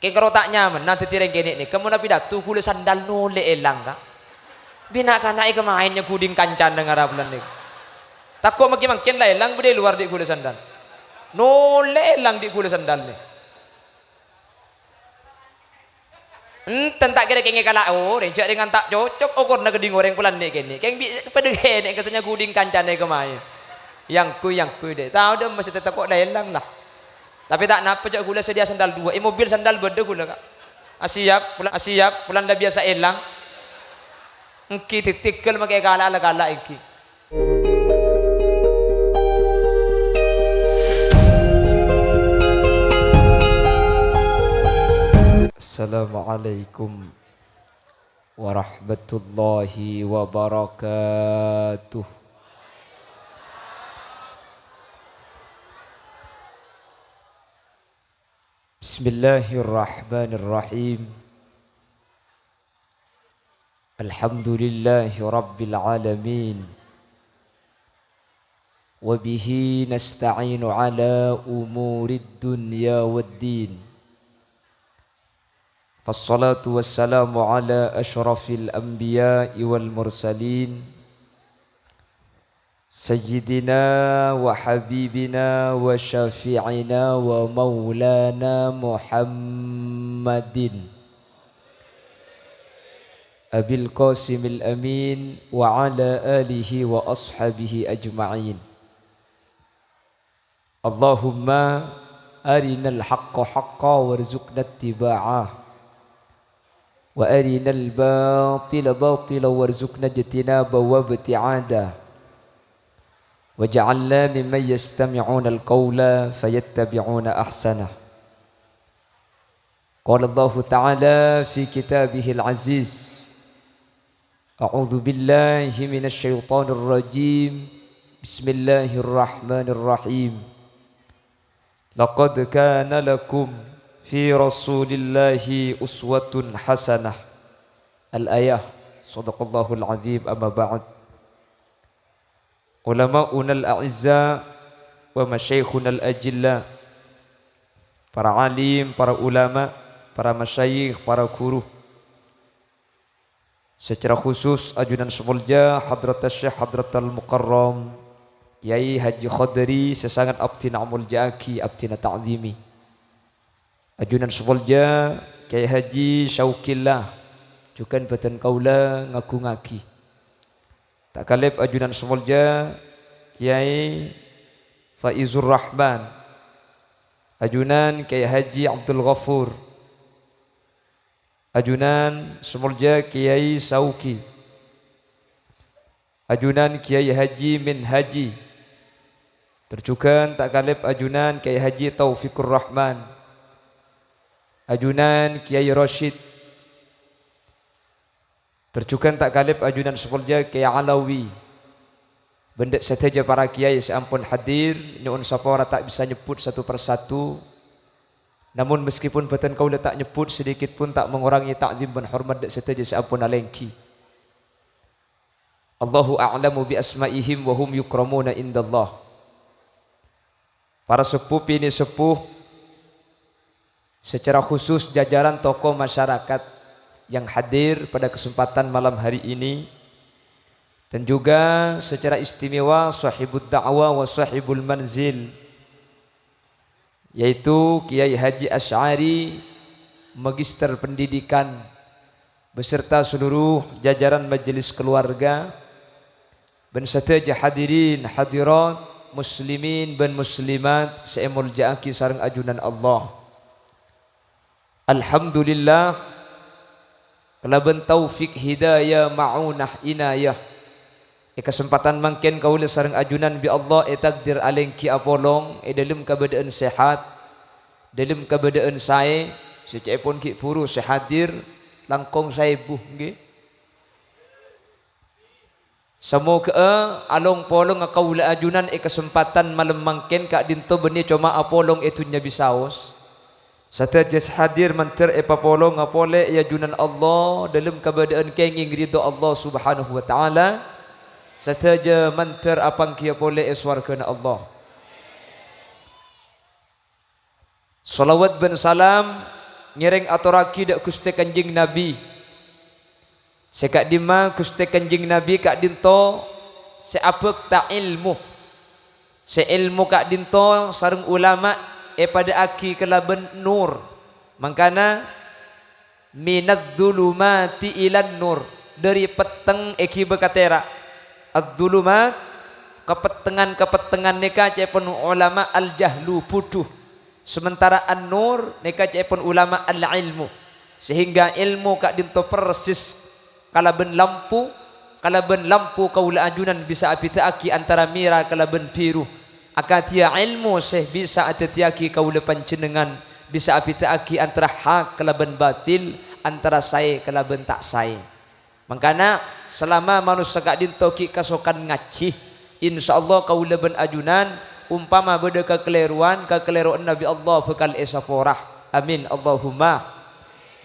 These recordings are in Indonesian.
Kekaro tak nyaman nanti tireng kene ni. Kamu nabi datu kule sandal nole elang ka. Bina kana ika mainnya kuding kancan dengar abulan ni. Takut makin lah elang bude luar di kule sandal. Nole elang di kule sandal ni. Tentak kira kenge kala oh rencak dengan tak cocok okor na geding goreng pulan ni kene. Keng bi pedege ni kesanya kuding kancan ni kemain. Yang kui deh. Tahu dah mesti tetap kok dah elang lah. Tapi tak napa cak gula sedia sandal dua. Mobil sandal beda gula kak. Asiap pulan dah biasa elang. Engki titikkel makai kala engki. Assalamualaikum warahmatullahi wabarakatuh. Bismillahirrahmanirrahim. Alhamdulillahi rabbil alamin. Wabihi nasta'inu ala umurid dunya waddin. Fassalatu wassalamu ala ashrafil anbiya'i wal mursalin. Sayyidina wa habibina wa syafi'ina wa maulana Muhammadin Abil Qasimil Amin wa ala alihi wa ashabihi ajma'in. Allahumma arinal haqqa haqqa warzuqna ittiba'ah wa arinal batila batila warzuqna ijtinaba wa ibti'adah. وجعلنا ممن يستمعون القول فيتبعون أحسنه. قال الله تعالى في كتابه العزيز أعوذ بالله من الشيطان الرجيم بسم الله الرحمن الرحيم لقد كان لكم في رسول الله أسوة حسنة. الآية. صدق الله العظيم. أما بعد. Ulama'una al-a'izza wa masyayikhuna al-ajilla, para alim, para ulama, para masyayikh, para guru, secara khusus ajunan semulja Hadrat Syekh Hadratal Mukarram Kiai Haji Khadri sesangat abdi na'mul ja'aki abdi na ta'zimi, ajunan semulja Kiai Haji Syauqillah jukan batan kaula ngaku ngaki. Tak kalib ajunan semulja Kiai Faizur Rahman, ajunan Kiai Haji Abdul Ghafur, ajunan semulja Kiai Sauki, ajunan Kiai Haji Min Haji, terjukan tak kalib ajunan Kiai Haji Taufikur Rahman, ajunan Kiai Rashid, terjukan tak kalib ajunan sepulja Kiai Alawi. Benda saja para kiai seampun hadir, nyuun sapa ora tak bisa nyebut satu persatu. Namun meskipun beten kau tak nyebut sedikit pun tak mengurangi takzim dan hormat dak saja seampun alengki. Allahu a'lamu bi asma'ihim wa hum yukramuna indallah. Para sepuh ini sepuh, secara khusus jajaran tokoh masyarakat yang hadir pada kesempatan malam hari ini, dan juga secara istimewa sahibud da'wah wa sahibul manzil, yaitu Kiai Haji Asy'ari, Magister Pendidikan, beserta seluruh jajaran majelis keluarga, dan sateja hadirin hadirat muslimin dan muslimat seemul ja'aki sareng ajunan Allah. Alhamdulillah kelaban taufik hidayah ma'unah inayah. Kesempatan mangken kaula sareng ajunan bi Allah takdir alengki apolong dalam keadaan sehat, dalam keadaan sae, secepon ki puru sehadir langkong sae buh nggih. Semoga along polong kaula ajunan kesempatan malam mangken kak dinto beni cuma apolong itunya bisaos. Satejas hadir manter papolong apole ya ajunan Allah dalam keadaan kenging ridho Allah Subhanahu wa taala. Sateja manter apang kia pole eswarkana Allah. Salawat ben salam ngereng aturaki dak Gusti Kanjeng Nabi. Sekak dima Gusti Kanjeng Nabi kak dinto seapek ta ilmu. Se ilmu kak dinto sareng ulama pada aki kelaben nur. Mangkana minadz-dzulumati ilan nur, dari peteng eki bekatera. Az-dzulumat kepetengan neka cepun ulama al-jahlu puduh. Sementara an-nur neka cepun ulama al-ilmu. Sehingga ilmu kak dinto persis kalaben lampu kaula ajunan bisa apitaaki antara mira kalaben biru. Akatia ilmu seh bisa atetiaki kaula panjenengan bisa apitaaki antara hak kalaben batil, antara sae kalaben tak sae. Mangkana selama manusia kak dinto ki kasokan ngaji, insyaallah kaula ben ajunan umpama beda kekeliruan Nabi Allah bekal esaporah. Amin Allahumma.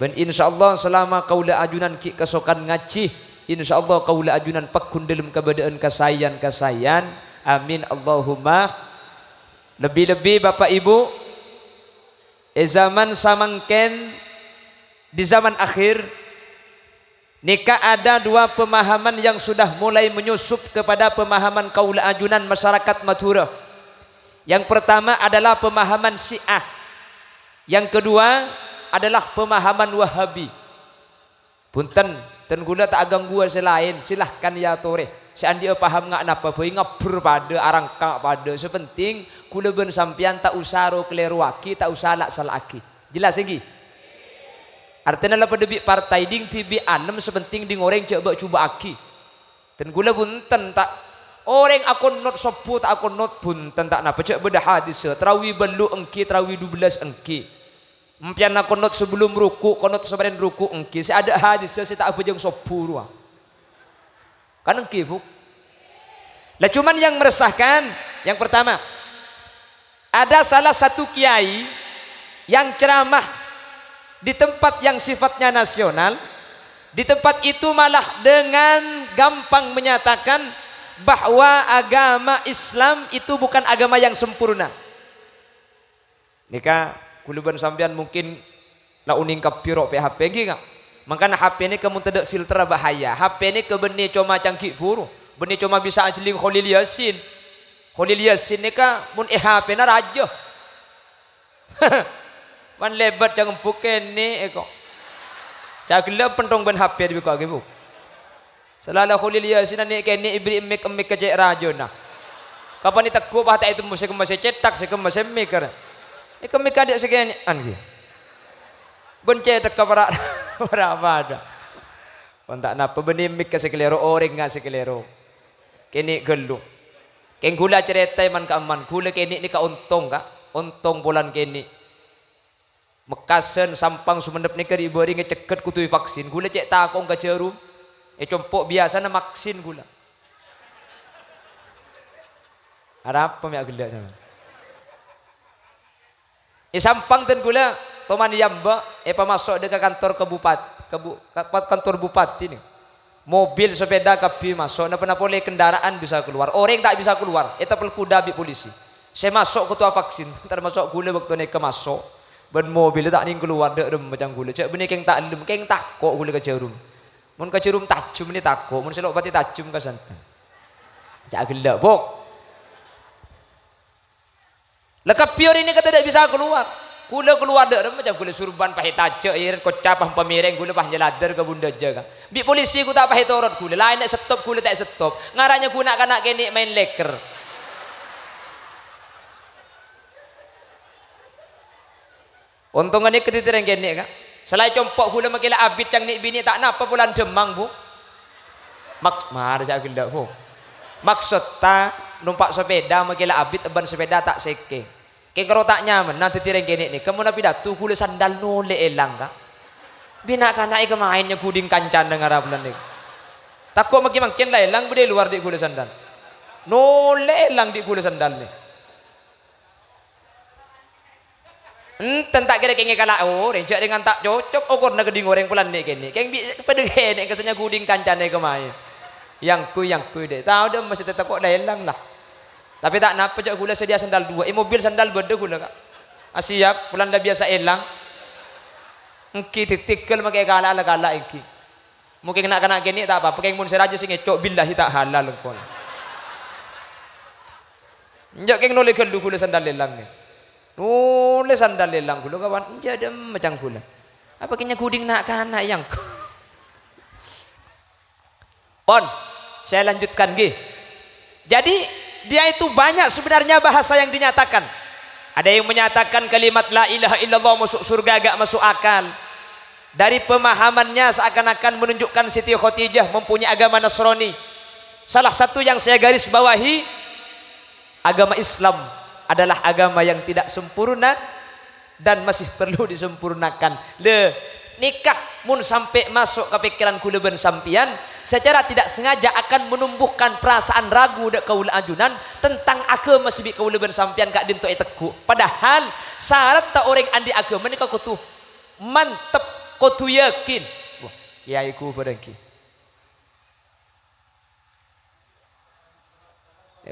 Ben insyaallah selama kaula ajunan ki kasokan ngaji, insyaallah kaula ajunan pekun dalam keberadaan kasayan. Amin Allahumma. Lebih-lebih Bapak Ibu, zaman samangken di zaman akhir nikah ada dua pemahaman yang sudah mulai menyusup kepada pemahaman kaula ajunan masyarakat Madura. Yang pertama adalah pemahaman Syiah. Yang kedua adalah pemahaman Wahabi. Punten, ten gula tak agang gua selain, silahkan ya tore. Seandainya paham nggak napa boy ngabur pada arangka pada sepenting kula ben sampian tak usah ro kleruaki, tak usah lak salaki. Jelas lagi? Artinya lah pada bi partai ding tibi anem sepenting ding orang coba aki. Dan gula punten tak orang akun not sebut akun not punten tak napa cek beda hadis terawi belu engki terawi 12 engki. Mpian aku not sebelum ruku, konot sebelum ruku engki. Saya ada hadis saya tak apa jeng sopur. Kan engki bu. Lah cuman yang meresahkan, yang pertama ada salah satu kiai yang ceramah di tempat yang sifatnya nasional, di tempat itu malah dengan gampang menyatakan bahwa agama Islam itu bukan agama yang sempurna. Nikah kuluban sampean mungkin la uning kapiro PHP gak? Makanya HP ini kamu tidak filter bahaya. HP ini kebeni cuma cangkik buru, beni cuma bisa ajling Khalil Yasin. Khalil Yasin ini kan mun HP na raja. Wan lebat jangan puken ni eko. Cagila pentong ben HP di kau gitu. Selalu Khalil Yasin ni kini ibri emik kecek raja na. Kapan ni takku bah tak itu masih cetak masih mikir. Ikut adik sekian angi. Benci tak para ada. Kontak napa benih mik sekelero orang nggak sekelero. Kini gelu. Keng gula cerita man ka aman. Gula kini ni ka untung untung bulan kini. Mekasen sampang sumendep ni keri beri ngeceket kutui vaksin. Gula cek takong ka cerum. Compok biasa na vaksin gula. Ada apa mi agila sama? Sampang ten gula toman yamba masuk dekat kantor kantor bupati ni. Mobil sepeda kapi masuk napa boleh kendaraan bisa keluar. Orang tak bisa keluar. Eta pel kuda bi polisi. Saya masuk ketua vaksin, termasuk gula waktu ni ke masuk. Ben mobil tak ning keluar dek dem macam gula. Cek beni keng tak lem keng takok gula ke cerum. Mun ke cerum tajum ni takok, mun selok pati tajum ka santan. Cak gelak bok. Lekap pior ini kata tidak bisa keluar. Kula keluar dek macam kula surban pahit aja irit kocap pah pemireng kula pah jelader ke bunda jaga. Bi polisi ku tak pahit torot kula. Lain nak stop kula tak stop. Ngaranya ku nak kanak kene main leker. Untung ni ketitiran kene ka. Selain compok kula makila abid cang ni bini tak napa pulan demang bu. Mar saya gelak bu. Maksud ta numpak sepeda makila abid ban sepeda tak seke. Keng kalau tak nyaman nanti tireng kene ni kamu nabi datu kule sandal nole elang ka. Bina kana ika mainnya kuding kancan dengar bulan ni. Takut makin lah elang bude luar di kule sandal. Nole elang di kule sandal ni. Enten tak kira kenge kala rencak dengan tak cocok okor na geding goreng pulan ni kene. Keng bi pedege ni kesanya kuding kancan ni kemain. Yang kui deh. Tahu dah masih tetap kok dah elang lah. Tapi tak napa cak gula sedia sandal dua. Mobil sandal beda gula kak. Siap pulan dah biasa elang. Engki titikkel make kala iki. Mungkin kena kene tak apa, pakai mun seraja sing ngecok billahi tak halal kon. Njak keng nole kelu kula sandal lelang ni. Nole sandal lelang kula kawan njadem macam kula. Apa kenya kuding nak kana yang. Pon, saya lanjutkan nggih. Jadi dia itu banyak sebenarnya bahasa yang dinyatakan. Ada yang menyatakan kalimat la ilaha illallah masuk surga gak masuk akal. Dari pemahamannya seakan-akan menunjukkan Siti Khotijah mempunyai agama Nasrani. Salah satu yang saya garis bawahi, agama Islam adalah agama yang tidak sempurna dan masih perlu disempurnakan. Nikah mun sampai masuk ke pikiran kula ben sampian, secara tidak sengaja akan menumbuhkan perasaan ragu dak kaula ajunan tentang agama sibi kaula ben sampian kak dinto teku. Padahal syarat ta orang andi agama ni kau tu mantep, kau tu yakin. Wah, kiai ku berengki.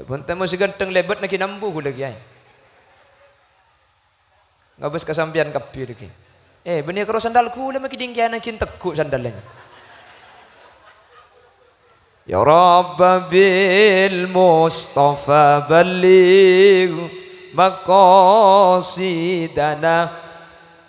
Pun temu si ganteng lebet nak nambu ku lagi ai. Ngabes kasampian kapi lagi. Benih karo sandalku lah makin dingkian makin tekuk sandalnya. Ya Rabb bil Mustafa balligh maqasidana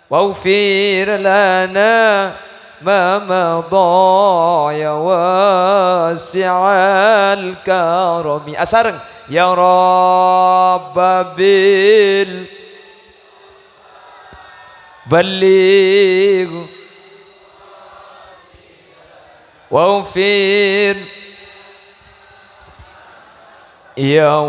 waghfir lana ma madha ya wasi'al karami. Asareng ya Rabb bil balligh waghfir ya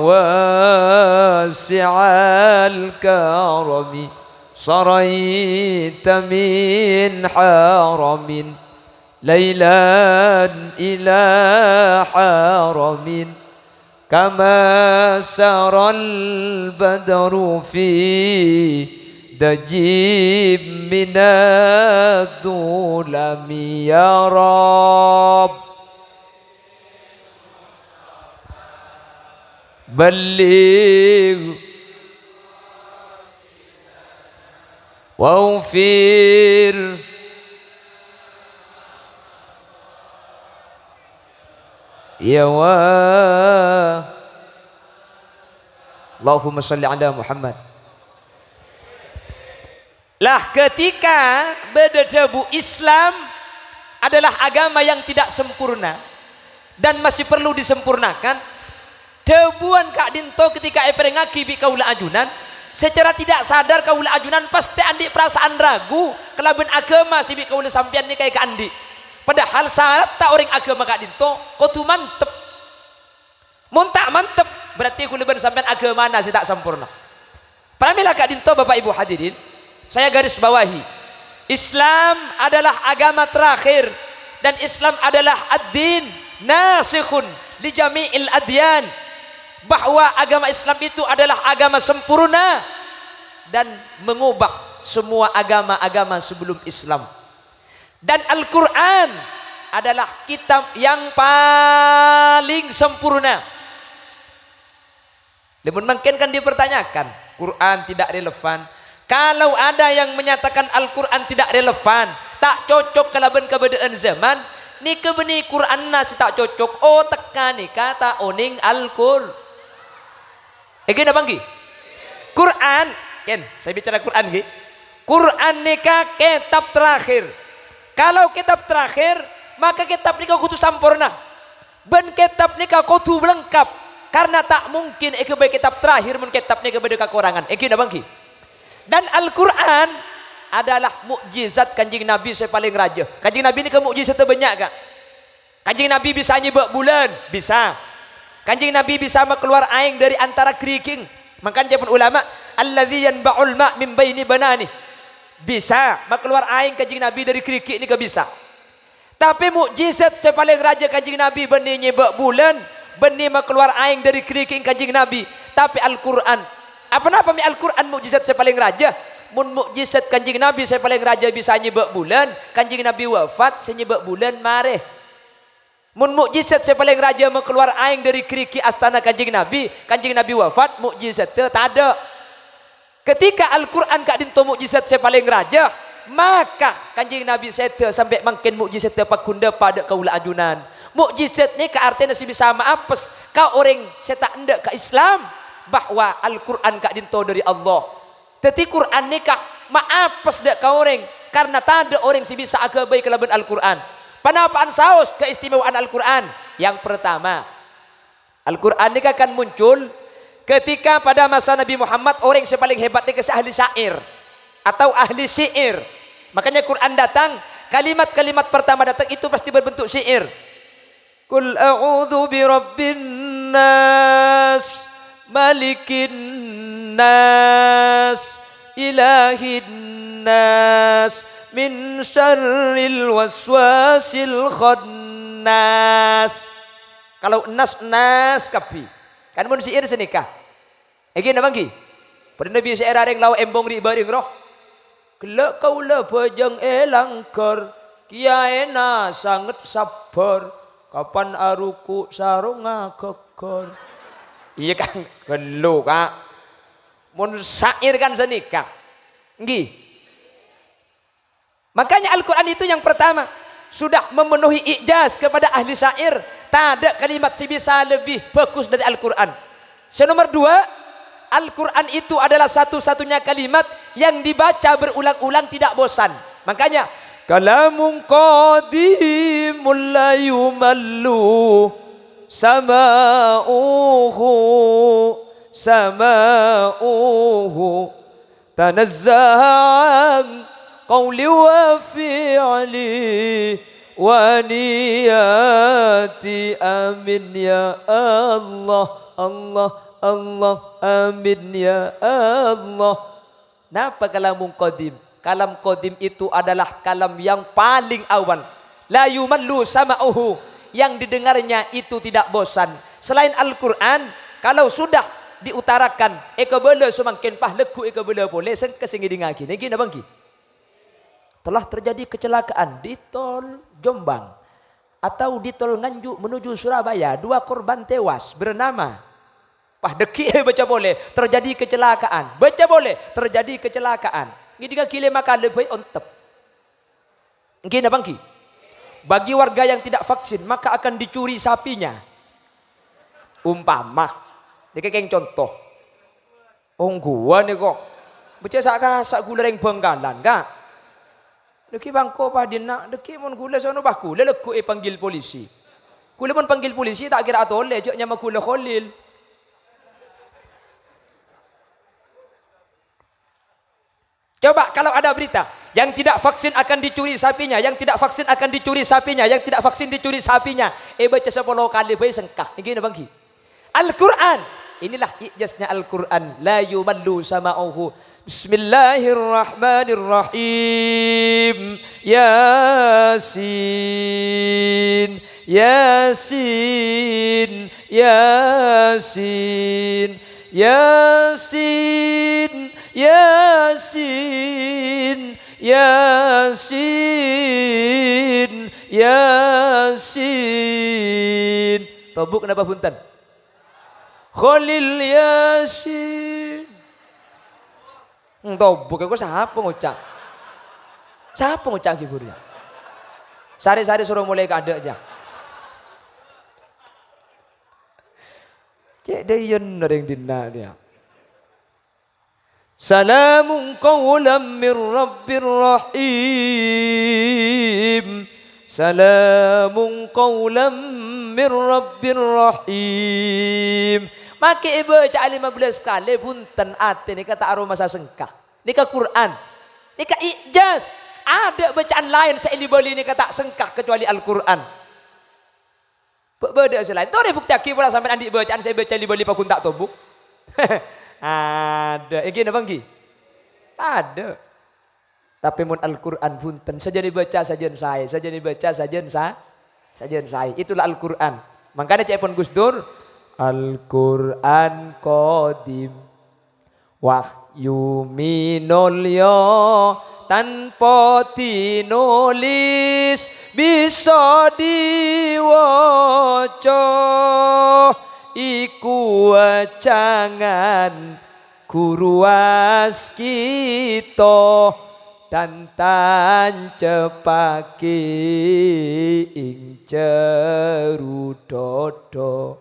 wasi'al karami saraita min haramin laylan ila haramin kama saral badru fi dajib minadh-dhulami ya Rabb balligh waghfir ya wa Allahumma salli ala Muhammad. Lah ketika berdebu Islam adalah agama yang tidak sempurna dan masih perlu disempurnakan, debuan kak dinto ketika eperengaki bi kaula ajunan, secara tidak sadar kaula ajunan pasti andi perasaan ragu kelaben agama si bi kaula sampian ni kayak andi. Padahal syarat tak orang agama kak dinto kau tu mantep. Mun tak mantep berarti kula ben sampean agama nasi tak sempurna. Pramila kak dinto Bapak Ibu hadirin, saya garis bawahi, Islam adalah agama terakhir dan Islam adalah ad-din nasikhun li jami'il adyan, bahwa agama Islam itu adalah agama sempurna dan mengubah semua agama-agama sebelum Islam. Dan Al-Quran adalah kitab yang paling sempurna. Namun mungkin kan dipertanyakan, Quran tidak relevan. Kalau ada yang menyatakan Al-Quran tidak relevan, tak cocok kalaban keberadaan zaman, ni kebeni Quran nasi tak cocok. Oh tekan ni kata oning Al-Qur. Gini bangki? Quran, Ken, saya bicara Quran gini. Quran nikah kitab terakhir. Kalau kitab terakhir, maka kitab nikah kutu sempurna. Ben kitab nikah kutu lengkap. Karena tak mungkin baik kitab terakhir mun kitab nikah beda kekurangan. Gini bangki? Dan Al-Quran adalah mukjizat kanjing Nabi saya paling raja. Kanjing Nabi ini ke mukjizat banyak kak. Kanjing Nabi bisa nyebak bulan, bisa. Kanjing Nabi bisa keluar air dari antara kerikil. Makanya pun ulama, alladzi yanba'ul ma' min baini banani. Bisa keluar air kanjing Nabi dari kerikil ini ke bisa. Tapi mukjizat saya paling raja kanjing Nabi benih nyebak bulan, benih keluar air dari kerikil kanjing Nabi. Tapi Al-Quran, apa Al-Quran mukjizat saya paling raja? Mun mukjizat kanjing Nabi saya paling raja bisa nyebak bulan, kanjing Nabi wafat saya nyebak bulan mareh. Mun mukjizat saya paling raja keluar air dari keriki astana kanjing Nabi wafat, mukjizat tak ada. Ketika Al-Quran kak dinto mukjizat saya paling raja, Maka Kanjeng Nabi seta sampai makin mukjizat pakunda pada kaula ajunan. Mukjizat ni ke artinya si bisa maapes kau orang seta hendak ke Islam bahwa Al-Quran kak dinto dari Allah. Tetapi Quran ni kak maapes dak kau orang karena tak ada orang si bisa agabai kelaban Al-Quran. Panapaan saus keistimewaan Al-Quran? Yang pertama, Al-Quran ni akan muncul ketika pada masa Nabi Muhammad orang yang paling hebat ni ahli syair atau ahli syair. Makanya Quran datang, kalimat-kalimat pertama datang itu pasti berbentuk syair. Qul a'udzu birabbin nas, malikin nas, ilahin nas, min syarril waswasil khannas. Kalau nas kapi. Kan mun syair senikah. Egi nabanggi. Pada Nabi syair areng law embong ri baring roh. Kelak kaula pejang elangkor, kiaena sangat sabar, kapan aruku sarunga kekor. Iya kan, gelo kak. Mun syair kan senikah. Nggih. Makanya Al-Quran itu yang pertama sudah memenuhi ijaz kepada ahli syair. Tak ada kalimat si bisa lebih bagus dari Al-Quran. Nomor dua, Al-Quran itu adalah satu-satunya kalimat yang dibaca berulang-ulang tidak bosan. Makanya kalamun qadimul la yumallu sama'uhu tanazzahan qawli wa fi'li wa niyati amin ya Allah Allah Allah amin ya Allah. Napa kalamun qadim? Kalam qadim itu adalah kalam yang paling awal. La yumallu sama'uhu, yang didengarnya itu tidak bosan. Selain Al-Quran, kalau sudah diutarakan eka bela semakin pahlaku eka bela boleh sengke singi dingaki. Niki na bangki. Telah terjadi kecelakaan di tol Jombang atau di tol Nganjuk menuju Surabaya, 2 korban tewas bernama Pahdeki baca boleh terjadi kecelakaan. Baca boleh terjadi kecelakaan. Ngidika kile maka lebih ontep. Ngina bangki. Bagi warga yang tidak vaksin maka akan dicuri sapinya. Umpama. Dikekeng contoh. Gua nih kok. Baca sak gula ring Bangkalan kak. Deki bangko padina. Deki mon gula sono bah gula leku panggil polisi. Gula mon panggil polisi tak kira atole. Jok nyama gula Khalil. Coba kalau ada berita yang tidak vaksin akan dicuri sapinya, yang tidak vaksin akan dicuri sapinya, yang tidak vaksin dicuri sapinya. Baca 10 kali bae sengkah. Iki na bangki. Al-Quran. Inilah ijaznya Al-Quran. La yumallu sama'uhu. Bismillahirrahmanirrahim. Yasin. Yasin. Yasin. Yasin. Yasin, Yasin, Yasin. Tobuk kenapa punten? Khalil Yasin. Tobuk aku siapa ngucap? Siapa ngucap kiburnya? Sari-sari suruh mulai kada aja. Cek dayen ring dina dia. Salamun qawlan min rabbir rahim. Salamun qawlan min rabbir rahim. Maka baca 15 kali punten ate ni kata aroma sengkah. Ni ka Quran. Ni ka ijaz. Ada bacaan lain saili bali ni kata sengkah kecuali Al-Quran. Beda selain. Tore bukti aki pula sampai andi bacaan saya baca li bali pakun tak tobuk. Ada. Iki napa nggih? Ada. Tapi mun Al-Quran punten saja dibaca sajen saya, saja dibaca sajen saya. Itulah Al-Quran. Makanya cek pun Gus Dur, Al-Quran qadim wahyu minulya tanpa tinulis bisa diwaca. Iku wacangan guru waskita dan tancepaki ing jeru dodo.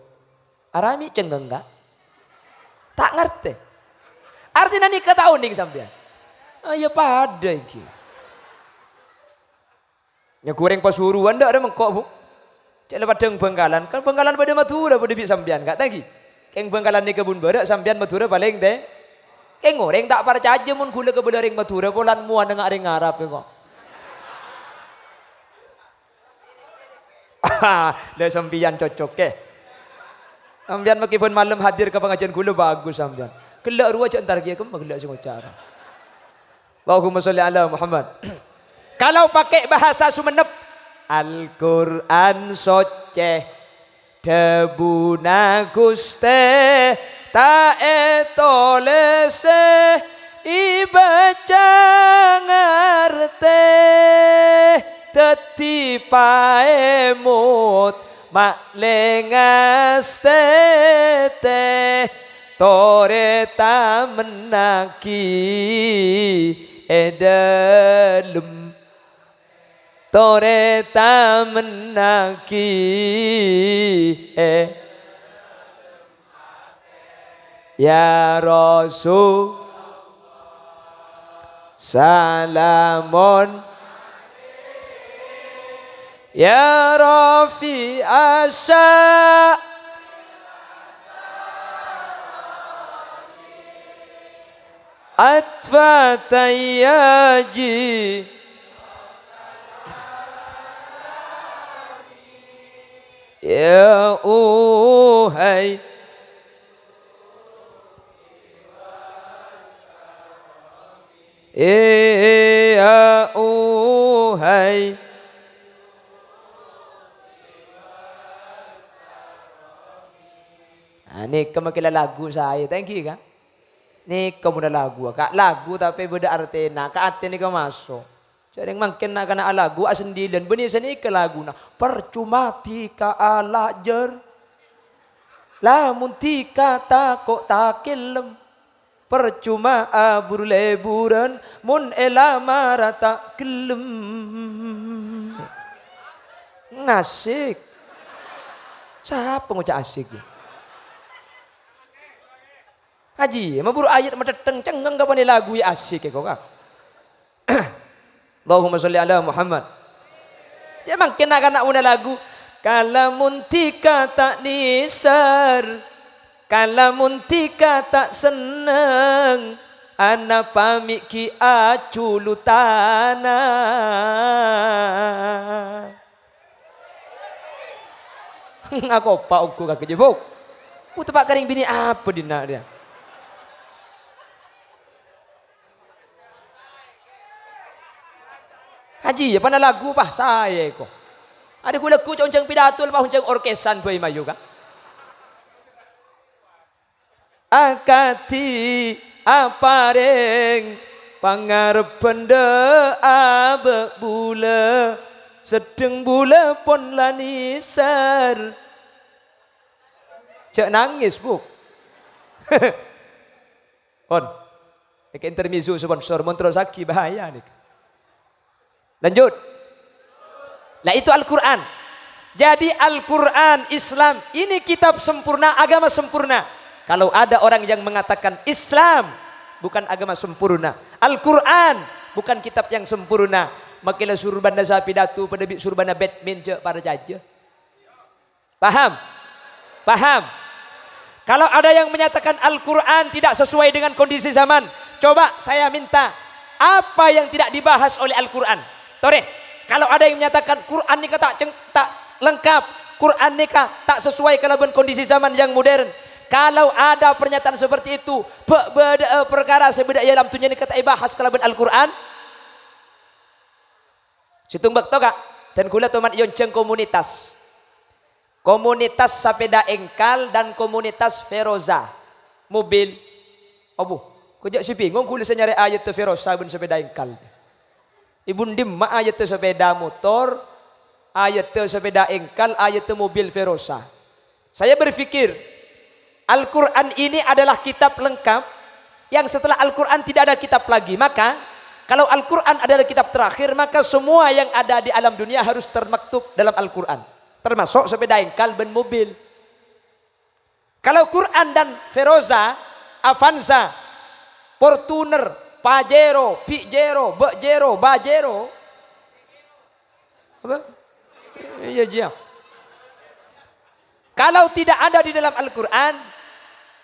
Arami cenggeng enggak? Tak ngerti. Artinya nikah tahun ning sampean. Ya pada iki. Ya goreng pasuruan ndak ada mengkok bu. Cek lepas deng Bengkalan. Kan Bengkalan pada Madura pada bi sampean enggak tagi. Keng Bengkalan ni kebun badak sampean Madura paling teh. Keng goreng tak percaya mun gula ke bedaring Madura polan muan dengan ring Arab kok. Lah sampean cocok ke. Sampean meskipun malam hadir ke pengajian gula bagus sampean. Gelak ruwa cak entar kieu gelak sing cara. Allahumma sholli ala Muhammad. Kalau pakai bahasa Sumenep, Al-Qur'an soceh debuna Guste ta etolese ibaca ngarte dadi paemut mak lengas tete toreta menaki edalem toreta menaki ya Rasul salamun ya Rafi asya atfa tayyaji ya uhai ya uhai ini kemakilah lagu saya thank you kan. Ni kamu dah lagu, kak lagu tapi beda artinya, kak artinya kau masuk. Jadi makin nak kena lagu asendilan, benih seni ke lagu na. Percuma tika ala jer, lamun tika takok takilem. Percuma abur leburan, mun elama rata gelem. Ngasik, siapa ngocak asik ya? Haji, maburu ayat mata cengeng kapan lagu ya asik ya kok kak. Allahumma sholli ala Muhammad. Ya makin nak una lagu. Kalamun tika tak nisar, kalamun tika tak seneng, ana pamik ki aculutana. Aku pak uku kak jebuk. Putu pak kering bini apa dina dia? Haji, apa nak lagu pah saya kok. Ada gula ku cang pidato lepas cang orkesan boy mayu kan. Akati apareng pangarep benda abe bula sedeng bula pon lanisar. Cak nangis bu. Pon. Iki intermezzo sponsor Montrosaki bahaya nih. Lanjut. Nah itu Al-Quran. Jadi Al-Quran Islam ini kitab sempurna, agama sempurna. Kalau ada orang yang mengatakan Islam bukan agama sempurna, Al-Quran bukan kitab yang sempurna, makilah surbana sapi datu pada surbana Batman je para jaja. Paham? Paham? Kalau ada yang menyatakan Al-Quran tidak sesuai dengan kondisi zaman, coba saya minta apa yang tidak dibahas oleh Al-Quran? Toreh, kalau ada yang menyatakan Quran nikah tak lengkap, Quran nikah tak sesuai kalaban kondisi zaman yang modern. Kalau ada pernyataan seperti itu, perkara sebeda dalam tunya nikah tak bahas kalaban Al-Quran. Situng bak toga dan gula tomat yonceng komunitas. Komunitas sepeda engkal dan komunitas Feroza. Mobil. Abu, kejak si bingung gula nyari ayat tu Feroza ben sepeda engkal. Ibun dimma ayat tu sepeda motor, ayat tu sepeda engkal, ayat tu mobil Feroza. Saya berpikir Al-Quran ini adalah kitab lengkap yang setelah Al-Quran tidak ada kitab lagi. Maka Kalau Al-Quran adalah kitab terakhir, maka semua yang ada di alam dunia harus termaktub dalam Al-Quran. Termasuk sepeda engkal dan mobil. Kalau Quran dan Feroza, Avanza, Fortuner, Pajero, Pijero, Bejero, Bajero. Apa? Iya, iya. Kalau tidak ada di dalam Al-Quran,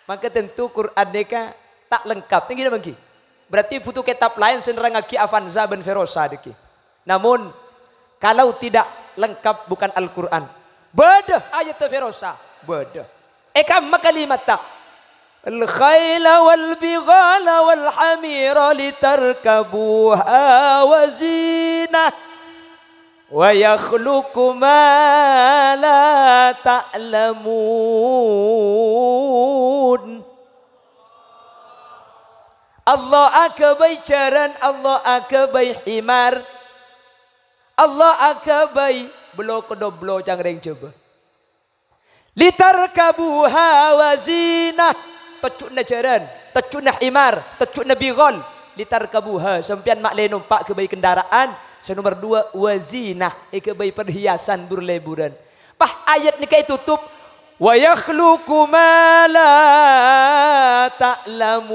maka tentu Quran mereka tak lengkap. Tinggi bangki. Berarti butuh kitab lain senerang lagi Avanza ben Ferosa deki. Namun kalau tidak lengkap bukan Al-Quran. Beda ayat Ferosa. Beda. Ekam makalimata. Al-khayla wal bighala wal hamira litarkabuha wa zinah. Wa yakhluqu ma la ta'lamun. Allah akabai jaran, Allah akabai himar, Allah akabai belo kedoblo cangreng coba. Litarkabuha wazinah, tecukna jaran, tecukna himar, tecukna bigol. Litarkabuha, sampian mak le numpak ke bayi kendaraan. Nomor 2 wazinah, ke bayi perhiasan berleburan. Pah ayat ni kai tutup. Wa yakhluqu ma la ta'lamun.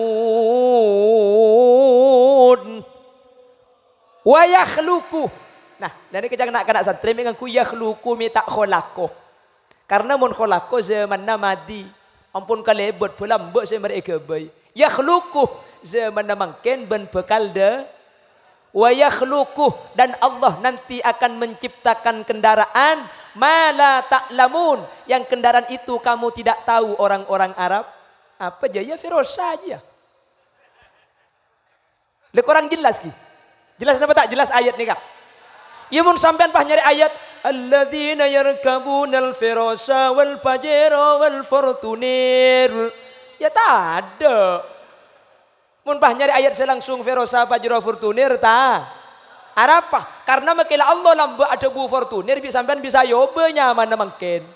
Wa yakhluqu. Nah, dari kejang nak kena santri dengan ku yakhluqu mi tak kholaqo. Karena mun kholaqo zaman madi. Ampun kalebot pula mbok saya mereka bayi. Yakhluqu zaman mangken ben bekal de. Wa yakhluqu, dan Allah nanti akan menciptakan kendaraan mala ta'lamun, yang kendaraan itu kamu tidak tahu orang-orang Arab. Apa jaya Ferosa aja. Lek orang jelas ki. Jelas apa tak jelas ayat ni kak? Ya mun sampean pah nyari ayat alladzina yarkabunal Ferosa wal Pajero wal Fortuner. Ya tak ada. Mun pah nyari ayat selangsung Ferosa Pajero Fortuner ta. Arapa? Karena makila Allah lamba ada bu Fortuner sampean bisa yobenya mana mungkin.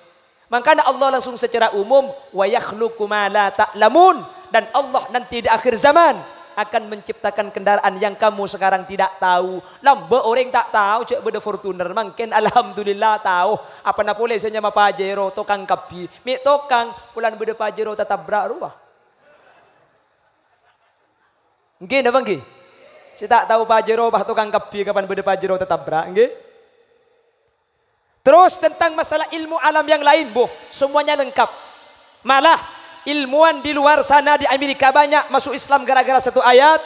Makanya Allah langsung secara umum wa yakhluqu ma la ta'lamun, dan Allah nanti di akhir zaman akan menciptakan kendaraan yang kamu sekarang tidak tahu. Lamba orang tak tahu cek beda Fortuner mungkin alhamdulillah tahu. Apa na boleh saya nyama Pajero tokang kapi. Mi tokang pulan beda Pajero tetap berak ruah. Nggih napa nggih? Saya tak tahu Pajero bah tukang kapi kapan beda Pajero tetap berak nggih. Terus tentang masalah ilmu alam yang lain, boh, semuanya lengkap. Malah ilmuwan di luar sana di Amerika banyak masuk Islam gara-gara satu ayat.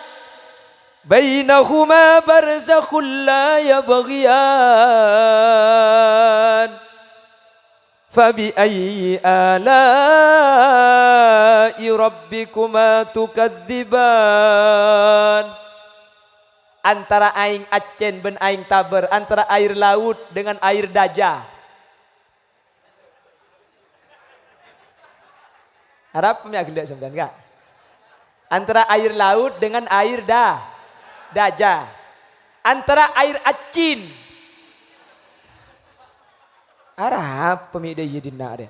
Bainahuma barzakhul la yabghiyan. Fabi ayyi ala'i rabbikuma tukadziban. Antara aing Acen ben aing Taber, antara air laut dengan air Dajah. Harap punya gelak sampean enggak? Antara air laut dengan air Dajah. Antara air Acin. Arab pemida yedina dia.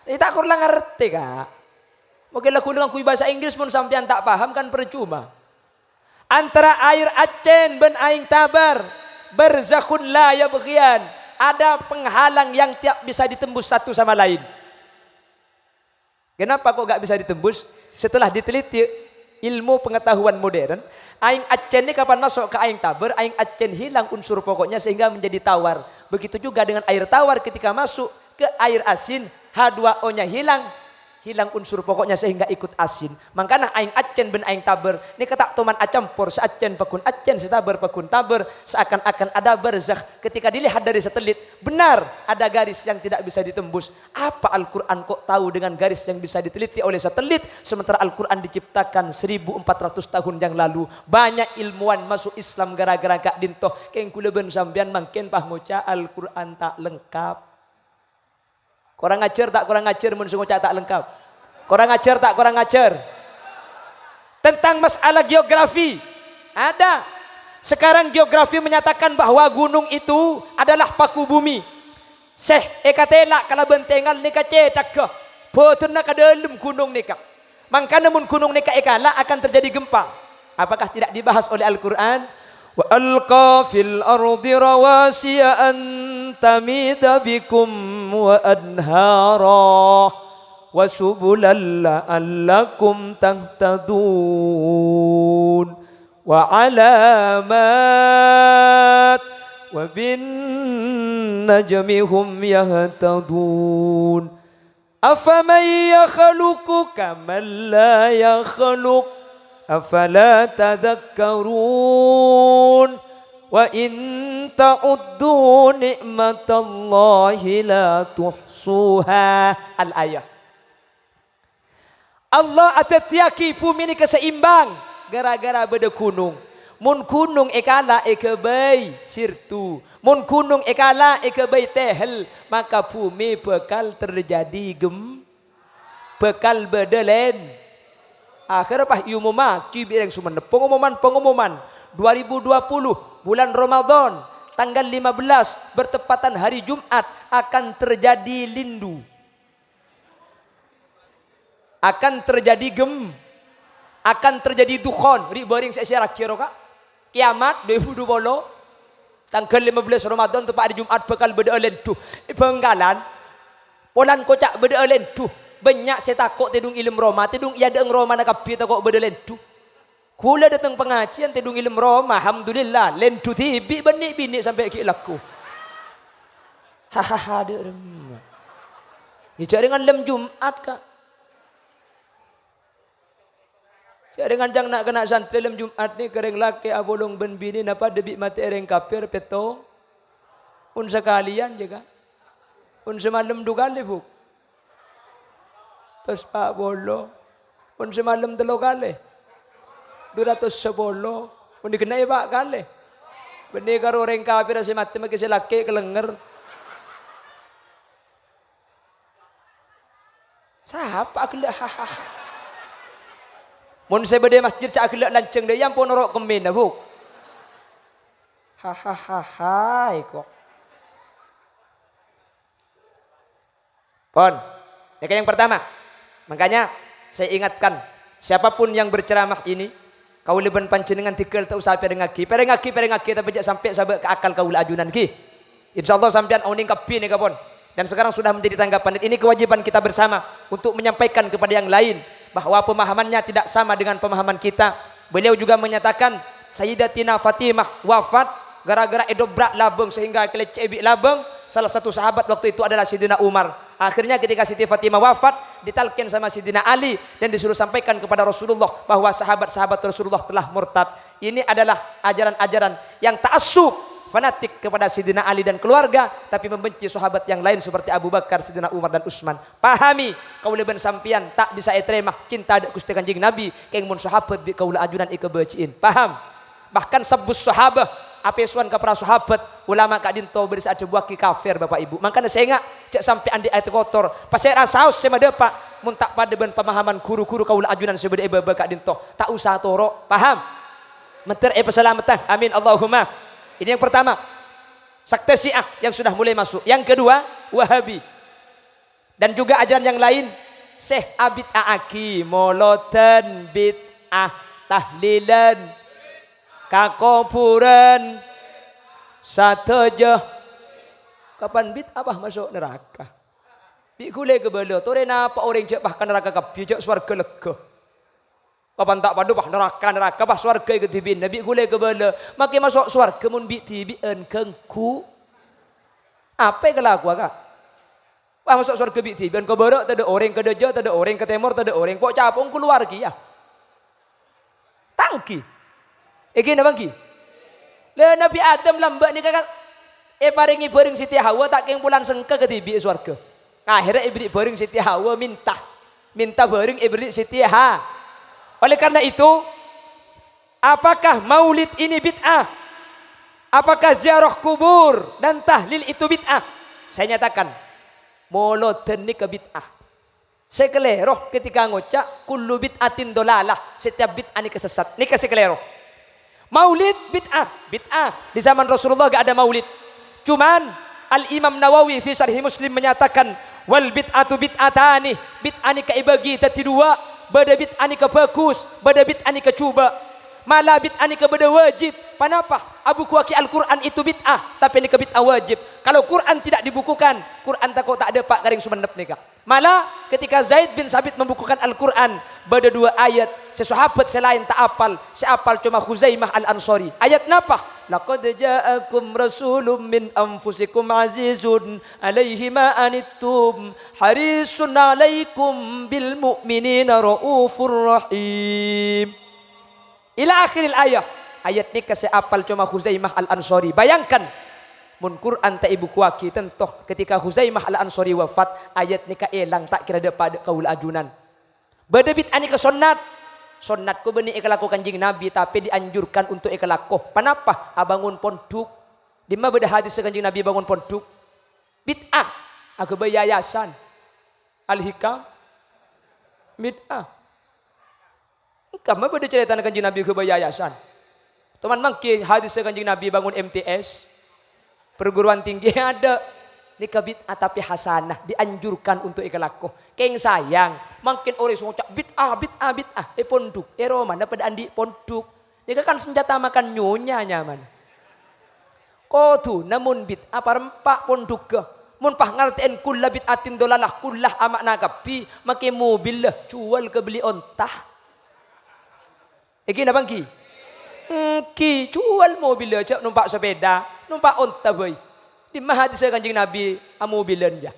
Tak kurang ngerti kak. Mungkin laku dengan kui bahasa Inggris pun sampean tak paham kan percuma. Antara air Acen ben aing Tabar barzakhun la yabghiyan. Ada penghalang yang tiap bisa ditembus satu sama lain. Kenapa kok gak bisa ditembus? Setelah diteliti ilmu pengetahuan modern, aing Acen ini kapan masuk ke aing Tabar, aing Acen hilang unsur pokoknya sehingga menjadi tawar. Begitu juga dengan air tawar ketika masuk ke air asin, H2O-nya hilang unsur pokoknya sehingga ikut asin. Makanya aing Acen ben aing Taber, ini kata toman acampur, seacen pekun Acen, setaber pekun Taber, seakan-akan ada barzakh. Ketika dilihat dari satelit, benar ada garis yang tidak bisa ditembus. Apa Al-Quran kok tahu dengan garis yang bisa diteliti oleh satelit, sementara Al-Quran diciptakan 1400 tahun yang lalu. Banyak ilmuwan masuk Islam gara-gara kak dintoh. Keng kula ben sampean mangken pah ngoca Al-Quran tak lengkap. Korang ngajar tak korang ngajar mun ngoca tak lengkap. Korang ngajar tak korang ngajar. Tentang masalah geografi ada. Sekarang geografi menyatakan bahwa gunung itu adalah paku bumi. Seh ekatelak kalau bentengal nika cetak ke. Betul nak dalam gunung nika. Maka namun gunung nika ekala akan terjadi gempa. Apakah tidak dibahas oleh Al-Quran? wa alqa fil ardi rawasiya an tamida bikum wa anhara wa subulan la'allakum tahtadun wa alamat wa bin najmi hum yahtadun afaman yakhluqu kaman la yakhluq afala tadhakkarun wa in ta'uddu ni'matallahi la tuhsuha. Al-ayah. Allah atatiaki bumi ini keseimbang gara-gara beda gunung. Mun gunung ekala ekebay sirtu. Mun gunung ekala ekebay tehel, maka bumi bakal terjadi bakal bedelen. Akhir apa umumah kibireng sumen pengumuman 2020 bulan Ramadan tanggal 15 bertepatan hari Jumat akan terjadi lindu. Akan terjadi akan terjadi dukhon. Ri baring saya kira kak. Kiamat 2020 tanggal 15 Ramadan tepat hari Jumat bakal beda lentu. Benggalan polan kocak beda lentu. Banyak saya takut tidung ilmu Roma, tidung iya deeng Roma nak kapi takut beda lentu. Kula datang pengajian tidung ilmu Roma, alhamdulillah lentu tibi benik sampai ki laku. Hahaha deu. Ya dengan lem Jumat kak. Saya dengan jang nak kena santri lem Jumat ni kereng laki abolong ben bini napa debik mati ereng kafir peto. Un sekalian juga. Un semalam dua kali buk. Terus Pak Bolo. Un semalam 3 kali. 210. Un dikenai Pak kali. Benih karo orang kafir si mati maki si laki kelenger. Siapa kelak hahaha. Mun saya berde masjid cak kelak lanceng dia yang pun norok kemin dah buk. Hahaha kok. Pon, ini yang pertama. Makanya saya ingatkan siapapun yang berceramah ini kau leban panjenengan tikel tak usah perengaki tapi jak sampai sabak ke akal kau ajunan ki. Insyaallah sampean oning kapi ni kapon. Dan sekarang sudah menjadi tanggapan. Ini kewajiban kita bersama untuk menyampaikan kepada yang lain bahwa pemahamannya tidak sama dengan pemahaman kita. Beliau juga menyatakan Sayyidatina Fatimah wafat gara-gara edobrak labeng sehingga kelecebik labeng. Salah satu sahabat waktu itu adalah Sayyidina Umar. Akhirnya ketika Siti Fatimah wafat ditalkin sama Sayyidina Ali dan disuruh sampaikan kepada Rasulullah bahwa sahabat-sahabat Rasulullah telah murtad. Ini adalah ajaran-ajaran yang ta'assub, fanatik kepada Sayyidina Ali dan keluarga, tapi membenci sahabat yang lain seperti Abu Bakar, Sayyidina Umar dan Utsman. Pahami kaula sampian tak bisa etremah cinta dak Gusti Kanjeng Nabi keng mun sahabat bi kaula ajunan ikebeciin. Paham? Bahkan sebus sahabat apa suan ka para sahabat ulama kak dinto berisa buaki kafir Bapak Ibu. Makanya saya ingat cek sampai andi ayat kotor. Pas saya rasaus sama depa mun tak pada ben pemahaman guru-guru kaula ajunan sebeda iba kak dinto. Tak usah toro. Paham? Meter peselamatan. Amin Allahumma. Ini yang pertama. Sekte Syiah yang sudah mulai masuk. Yang kedua, Wahabi. Dan juga ajaran yang lain. Syekh Abid Aaki, molotan bid'ah, tahlilan, kakufuran, satajah. Kapan bid'ah bah masuk neraka? Bikule ke bala, tore napa orang cek bahkan neraka kapi, cek swarga lega. Kapan tak padu bah neraka bah swarga ke tibin. Nabi kule ke bala, makin masuk swarga mun bi tibi kengku. Apa yang kelaku akak? Bah masuk swarga bi tibi ke barak tak ada orang ke deja, tak ada orang ke timur, tak ada orang pok capung keluar ki ya. Tangki. Iki na bangki. Le Nabi Adam lambat ni kakak paringi bareng Siti Hawa tak keng pulang sengke ke tibi swarga. Akhirnya iblis bareng Siti Hawa minta bareng iblis Siti Hawa. Oleh karena itu, apakah maulid ini bid'ah? Apakah ziarah kubur dan tahlil itu bid'ah? Saya nyatakan, moloten ni ke bid'ah. Saya keleroh ketika ngocak kullu bid'atin dolalah. Setiap bid'ah ni kesesat. Ni kasih keleroh. Maulid bid'ah. Bid'ah. Di zaman Rasulullah gak ada maulid. Cuman Al-Imam Nawawi fi Sharh Muslim menyatakan wal bid'atu bid'atani. Bid'ah ni kaibagi tadi dua. Bada bid'ah ni ke bagus, bada bid'ah ni ke cuba. Malah bid'ah ni kepada wajib. Kenapa? Abu kuaki Al-Quran itu bid'ah, tapi ni ke bid'ah wajib. Kalau Quran tidak dibukukan, Quran takut tak ada pak garing sumenep ni kak. Malah ketika Zaid bin Sabit membukukan Al-Quran, beda 2 ayat, sesahabat selain tak apal, seapal cuma Khuzaimah Al-Ansari. Ayat napa? Laqad ja'akum rasulun min anfusikum azizun alaihi ma anittum harisun alaikum bil mu'minina raufur rahim. Ila akhiril ayat. Ayat ni kasih apal cuma Khuzaimah Al-Ansari. Bayangkan mun Quran tak ibu kuaki tentu ketika Khuzaimah Al-Ansari wafat, ayat ni ka elang tak kira dapat kaul ajunan. Beda bid'ah ni ke sunnat. Sunnat ko beni ikalaku kanjing Nabi tapi dianjurkan untuk ikalaku. Kenapa? Abangun pondok. Di mana beda hadis kanjing Nabi bangun pondok? Bid'ah. Aku beryayasan. Al-Hikam. Bid'ah. Kamu beda cerita kanjing Nabi ke beryayasan. Teman mangki hadis kanjing Nabi bangun MTS. Perguruan tinggi ada. Ni bid'ah tapi hasanah, dianjurkan untuk ikalaku. Keng sayang, makin orang ngocak bid'ah. Pondok, Roman dapat andi pondok. Dia kan senjata makan nyonya nyaman. Kau tu namun bid'ah parempak pondok ke. Mun pah ngartiin kullah bid'atin dolalah kullah amak nakapi, makin mobil lah jual ke beli ontah. Iki na bangki? Ki jual mobil aja numpak sepeda, numpak ontah boy. Di mana hadis kanjeng Nabi mobilan je.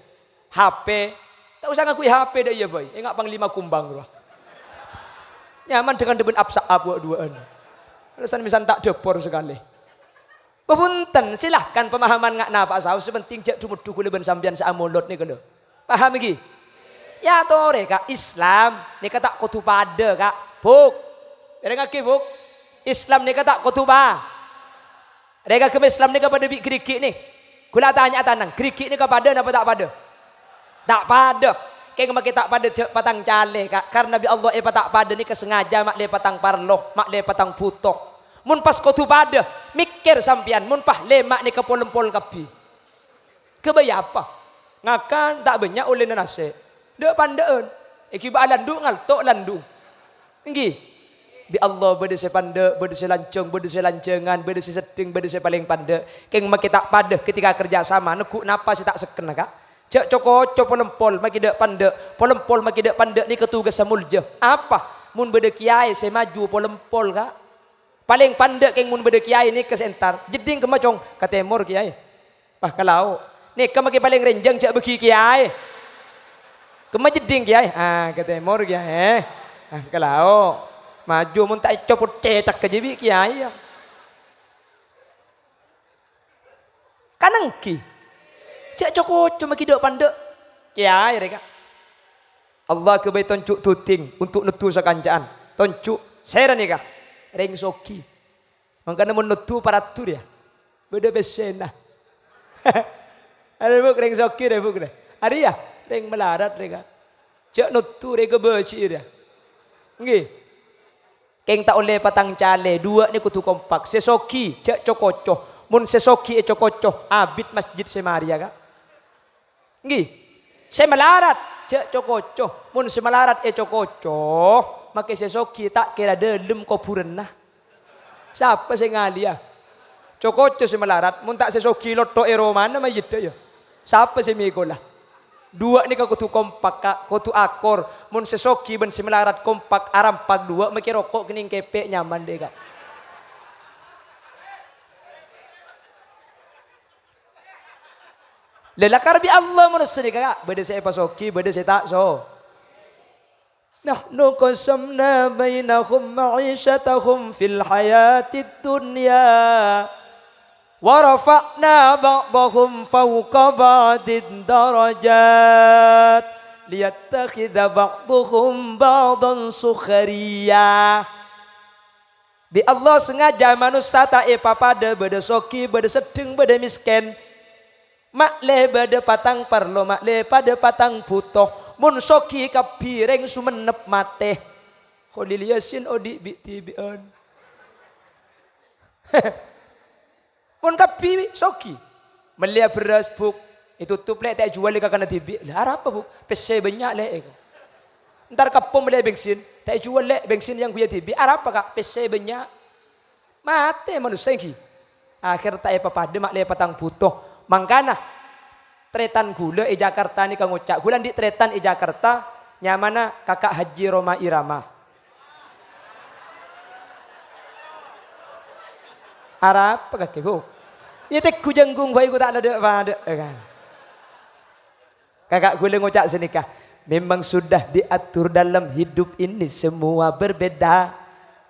HP, tak usah ngakui HP dah ya boy. Enggak panglima kumbang lah. Nyaman dengan deben absak abu duaan. Alasan misal tak depor sekali. Pepunten silahkan pemahaman ngak napa saus sepenting jak cuma duku leben sambian saamolot ni kalau. Paham lagi? Ya tore kak Islam ni kata kutu pada kak. Buk. Ada ngaki buk. Islam ni kata kutu ba. Rega ke Islam ni kepada bik kerikik ni. Kula tanya tanang, kerikik ni kepada apa tak pada? Tak pada. Kaya makin tak pada patang cale kak. Karena Nabi Allah tak pada ni kesengaja mak le patang parloh, mak le patang putoh. Mun pas kau tu pada, mikir sampian. Mun pah le mak ni kepol-pol kapi. Kebaya apa? Ngakan tak banyak oleh nasi. Dek pandaan. Ikibat landu ngaltok landu. Enggi. Bi Allah berde sepanda, berde selancung, berde selancengan, berde seting, berde paling panda. Keng makin tak pada ketika kerja sama, nekuk napa si tak seken kak. Cek coko polempol makin dak panda, polempol makin dak panda ni ketugas samulja. Apa? Mun berde kiai saya maju polempol kak. Paling panda keng mun berde kiai ni kesentar. Jeding kemacong katemor kiai. Pah kalau ni kemakin paling renjang cek beki kiai. Kemajeding kiai. Katemor kiai. Kalau maju mun tak copot cetak ke jibi kiai ya. Kanang ki. Cek cokot cuma kidak pandek. Kiai reka. Allah ke bayi tonjuk tuting untuk netu sakancaan. Tonjuk saya nikah. Ring soki. Mangkana mun netu paratur ya. Beda besena. Ada buk ring soki deh buk deh. Hari ya ring melarat reka. Cek netu reka becir ya. Nggih. Keng tak oleh patang cale, 2 ni kutu kompak. Sesoki, cek cokocoh. Mun sesoki cokocoh, abid masjid semaria kak. Nggih. Semelarat, cek cokocoh. Mun semelarat cokocoh, make sesoki tak kira delem kopuren nah. Siapa sing ngali ya? Cokocoh semelarat, mun tak sesoki loto mana mayit ya. Siapa sing mikolah? 2 ni kau kutu kompak kak, kutu akor. Mun sesoki ben semelarat kompak arampak 2 make rokok kening kepek nyaman deh kak. Lelakar bi Allah manusia kak. Beda saya pasoki, beda saya tak so. Nahnu qasamna bainahum ma'isyatahum fil hayatid dunya. Warafa'na ba'dahum fawqa ba'din darajat liyattakhidha ba'duhum ba'dan sukhariyah. Bi Allah sengaja manusia tak pada beda soki, beda sedeng, beda miskin. Mak le beda patang parlo, mak le pada patang putoh. Mun soki kapireng sumenep mate. Kholil yasin odi bi tibian. Pun kapi soki. Melia beras buk. Itu tutup lek tak jual lek kana tibi. Lah apa buk? Pese banyak lek. Ntar kapom beli bensin. Tak jual lek bensin yang kuya tibi. Apa kak? Pese banyak. Mate manusia ki. Akhir tak apa pada mak le patang butuh. Mangkana tretan gula di Jakarta ni kang ngucak. Gulan di tretan di Jakarta nyamana kakak Haji Roma Irama. Arab apa kaki bu? Ya tek ku jenggung bayi ku tak ada pada kan. Kakak gula ngucak senikah. Memang sudah diatur dalam hidup ini semua berbeda.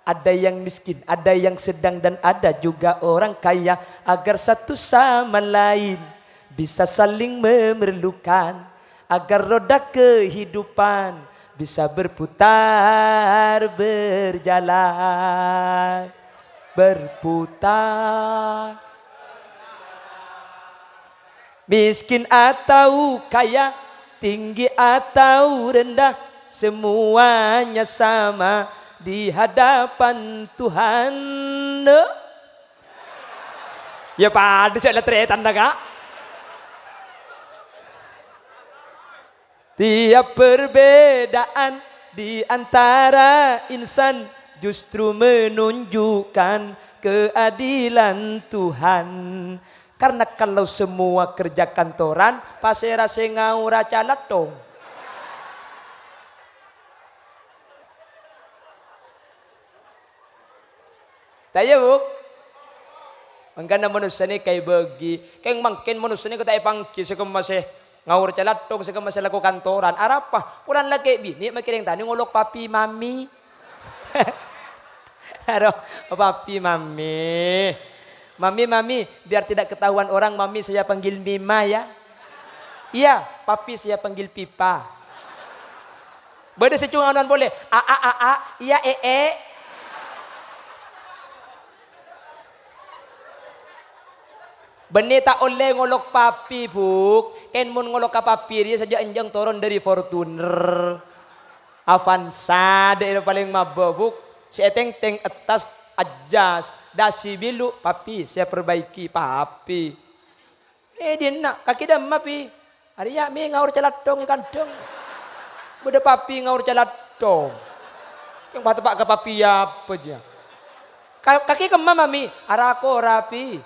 Ada yang miskin, ada yang sedang dan ada juga orang kaya. Agar satu sama lain bisa saling memerlukan. Agar roda kehidupan bisa berputar, berjalan. Berputar. Miskin atau kaya, tinggi atau rendah, semuanya sama di hadapan Tuhan. Ya pada cakap tretan dah kak. Tiap perbedaan di antara insan justru menunjukkan keadilan Tuhan. Karena kalau semua kerja kantoran, pasti rasa ngaura calat dong. Tanya buk. Mangkana manusia ni kayak bagi. Kayak makin manusia ni kata ipangki sekum masih ngaur calat dong sekum masih laku kantoran. Arapa? Ulan lagi bini makin yang tani ngolok papi mami. Aduh, papi mami. Mami, biar tidak ketahuan orang, mami saya panggil Mima ya. Iya, papi saya panggil Pipa. Beda secunganan boleh. A, iya e. Benih tak oleh ngolok papi buk. Ken mun ngolok ke papi dia saja enjang turun dari Fortuner, Avanza, dia paling mabuk. Si eteng atas ajas, dasi bilu papi saya perbaiki papi. Dia nak kaki dah mapi. Hari ya mi ngaur celatong ikan dong. Beda papi ngaur celatong. Yang pak ke papi apa aja. Kaki ke mami arako rapi.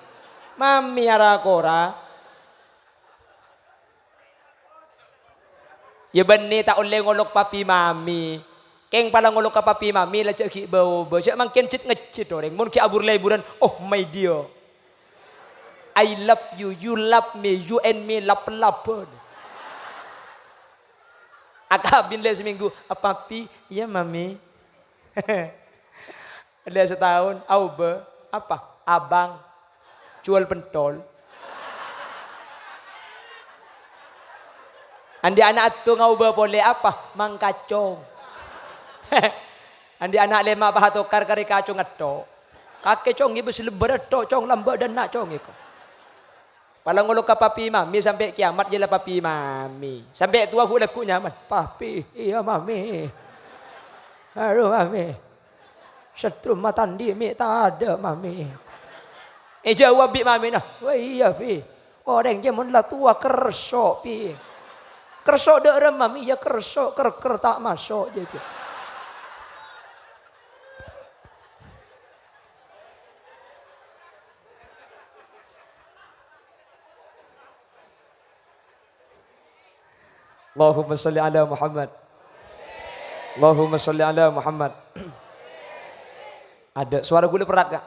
Mami arakora. Ya benih tak oleh ngolok papi mami. Keng pala ngolok ka papi mami la cek ki bau. Cek mangken cit ngecit orang. Mun ki abur liburan, oh my dear. I love you, you love me, you and me lap-lap. Akak bin le seminggu, papi, iya mami. Ada setahun, aube, apa? Abang jual pentol. Andi anak tu ngau boleh apa? Mangkacong. Andi anak lema bahatokar kari kacong ato. Kakek cong ibu selebar ato cong lambat dan nak cong iko. Palang ngolok ka papi mami sampai kiamat je lah papi mami. Sampai tua aku laku nyaman. Papi, iya mami. Aduh mami. Setrum matandi mi tak ada mami. Jawab bi mami nah. Wah iya pi. Orang je mun lah tua kersok pi. Kersok dak rem mami ya kersok ker tak masuk je pi. Allahumma salli ala Muhammad. Allahumma salli ala Muhammad. Ada suara gula perak kak?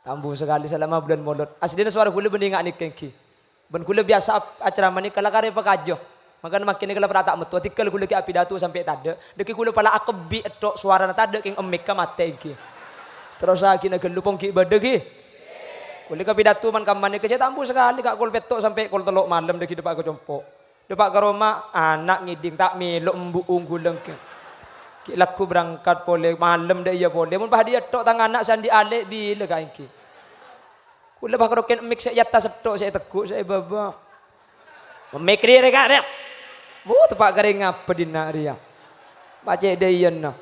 Tambung sekali selama bulan Maulud. Aslinya suara gula beningat ni kengki. Ben gula biasa acara mani kalau kare pekajo. Maka makin ni kalau perak tak metu. Tikal gula ki api datu sampai tada. Deki gula pala akebi etok suara na tada keng emek ka mate ki. Terus lagi na gelupong ki ibadah ki. Gula ka pidatu man kamane ke tambung sekali kak kul petok sampai kul telok malam deki depak ke compok. Depak ke rumah anak ngiding tak melok embuung gulang ke. Ki laku berangkat boleh malam dah iya boleh. Mun bah dia tok tangan anak sandi alik bila kain ki. Kula bah keroken mix saya atas tok saya teguk saya baba. Memikir rek rek. Bu tepak garing apa dina dia. Baca dia yana.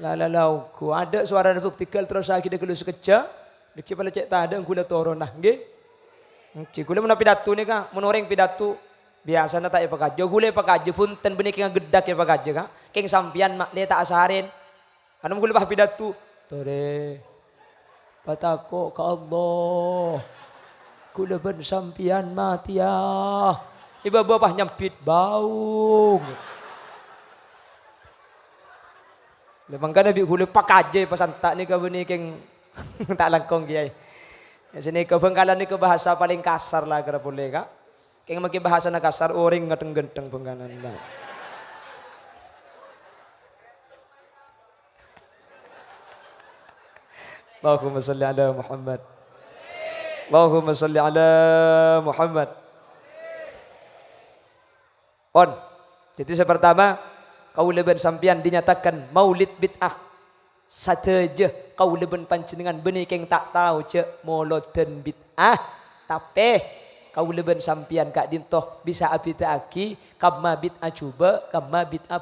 Lalau ku ada suara buktikal terus lagi dia kelus sekejap. Deki pala cek tak ada gula turun nah nggih. Gula mun pidato ni ka, mun orang pidato biasa na tayo pakajo. Gula pakajo punten benih keng gedak ya pakajo ka. Keng sampian mak le tak asarin. Anam gula bah pidato. Tore patako ka Allah. Kula ben sampian mati ya. Iba bapak nyempit bau. Lemang kana bi kula pakaje pasantak ni ka beni keng tak langkong kiai. Ya sini ke Bengkalan ni ke bahasa paling kasar lah kira boleh kak. Keng makin bahasa na kasar orang ngateng genteng Bengkalan lah. Allahumma salli ala Muhammad. Allahumma salli ala Muhammad. On. Jadi pertama kau leben sampian dinyatakan maulid bid'ah. Sateja kau leben panjenengan benih keng tak tahu cek moloten bid'ah. Tapi kau leben sampian kak dintoh bisa abita aki kamma bid'ah coba kamma bid'ah